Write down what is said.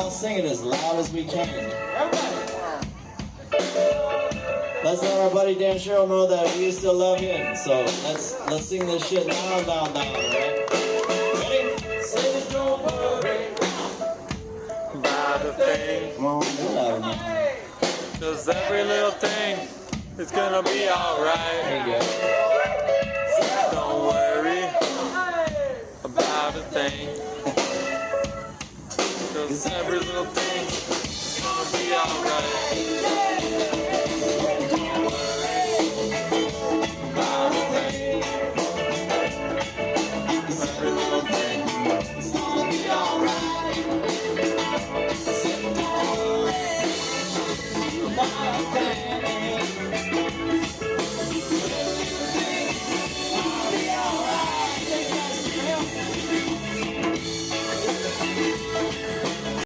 all sing it as loud as we can. Let's let our buddy Dan Sherrill know that we still love him. So let's sing this shit down, right? Ready? Say it, don't worry about a thing. Come on, get louder, man. 'Cause every little thing is gonna be alright. There you go. Don't worry about a thing. 'Cause every little thing is gonna be alright.